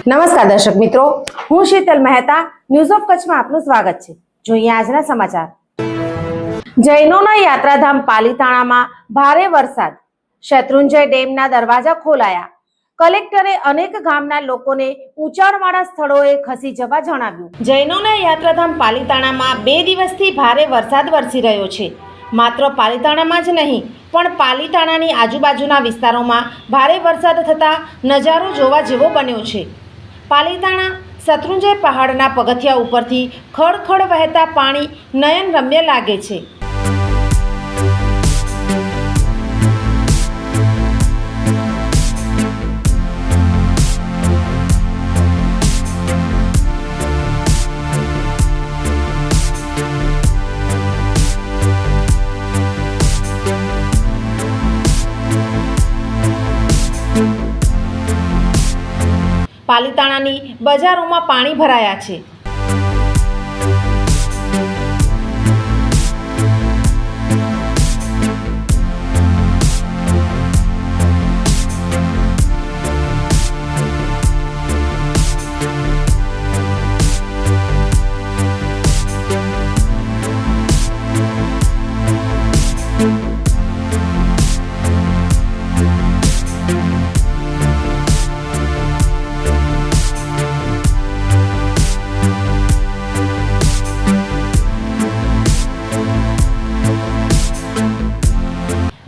નમસ્કાર દર્શક મિત્રો, હું શીતલ મહેતા ન્યૂઝ ઓફ કચ્છમાં આપનું સ્વાગત છે। જોઈએ આજના સમાચાર। જૈનોના યાત્રાધામ પાલીતાણામાં ભારે વરસાદ, શેત્રુંજય ડેમના દરવાજા ખોલાયા। કલેક્ટરે અનેક ગામના લોકોને ઊંચાણવાળા સ્થળોએ ખસી જવા જણાવ્યું। જૈનોના યાત્રાધામ પાલીતાણામાં 2 દિવસથી ભારે વરસાદ વરસી રહ્યો છે। માત્ર પાલીતાણામાં જ નહીં પણ પાલીતાણાની આજુબાજુના વિસ્તારોમાં ભારે વરસાદ થતા નજારો જોવા જેવો બન્યો છે। પાલીતાણા શેત્રુંજય પહાડના પગથિયા ઉપરથી ખડખડ વહેતા પાણી નયનરમ્ય લાગે છે। પાલીતાણાની બજારોમાં પાણી ભરાયા છે।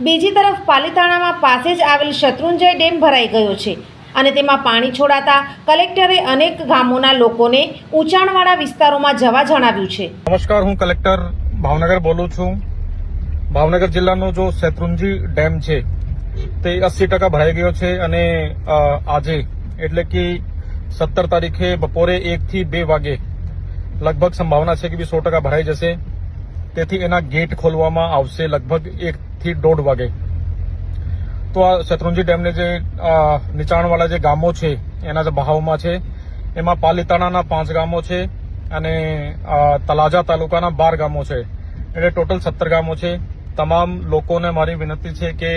બીજી તરફ પાલીતાણામાં પાસે જ આવેલ શેત્રુંજય ડેમ ભરાઈ ગયો છે અને તેમાં પાણી છોડાતા કલેક્ટરે અનેક ગામોના લોકોને ઊંચાણવાળા વિસ્તારોમાં જવા જણાવ્યું છે। નમસ્કાર, હું કલેક્ટર ભાવનગર બોલું છું। ભાવનગર જિલ્લાનો જો શેત્રુંજય ડેમ છે તે 80% ભરાઈ ગયો છે અને આજે એટલે કે 17 તારીખે બપોરે 1 થી 2 વાગે લગભગ સંભાવના છે કે 100% ભરાઈ જશે। તેથી એના ગેટ ખોલવામાં આવશે લગભગ 1 થી 1.5 વાગે। તો આ શેત્રુંજય ડેમને જે નીચાણવાળા જે ગામો છે એના જે બહાવમાં છે એમાં પાલીતાણાના 5 ગામો છે અને તળાજા તાલુકાના 12 ગામો છે, એટલે ટોટલ 17 ગામો છે। તમામ લોકોને મારી વિનંતી છે કે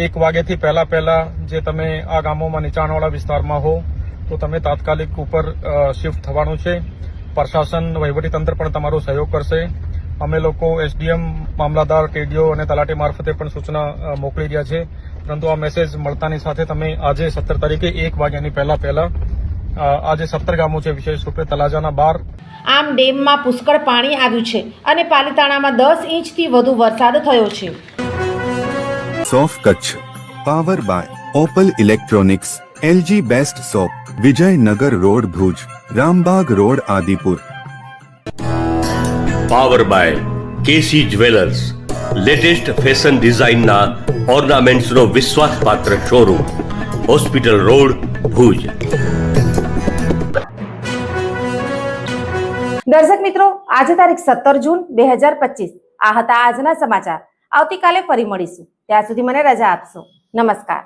1 વાગ્યાથી પહેલા જે તમે આ ગામોમાં નીચાણવાળા વિસ્તારમાં હો તો તમે તાત્કાલિક ઉપર શિફ્ટ થવાનું છે। પ્રશાસન વહીવટીતંત્ર પણ તમારો સહયોગ કરશે। અમે લોકો એસડીએમ, મામલાદાર, ટીડીઓ અને તલાટી મારફતે પણ સૂચના મોકલી રહ્યા છે, પરંતુ આ મેસેજ મળતાની સાથે તમે આજે 17 તારીખે 1 વાગ્યાની પહેલા આજે 17 ગામો છે, વિશેષ રૂપે તળાજાના 12। આમ ડેમમાં પુષ્કળ પાણી આવ્યું છે અને પાલીતાણામાં 10 ઇંચથી વધુ વરસાદ થયો છે। સોફ Kutch power by opal electronics, LG best shop, Vijaynagar road Bhuj, Rambag road Adipur. Power by KC jewellers, latest fashion ડિઝાઇનના ઓર્નામેન્ટ્સનો વિશ્વાસપાત્ર શોરૂમ, હોસ્પિટલ રોડ ભુજ। દર્શક મિત્રો, આજે તારીખ 17 જૂન 2025 આ હતા આજના સમાચાર। આવતીકાલે ફરી મળીશું, ત્યાં સુધી મને રજા આપશો। નમસ્કાર।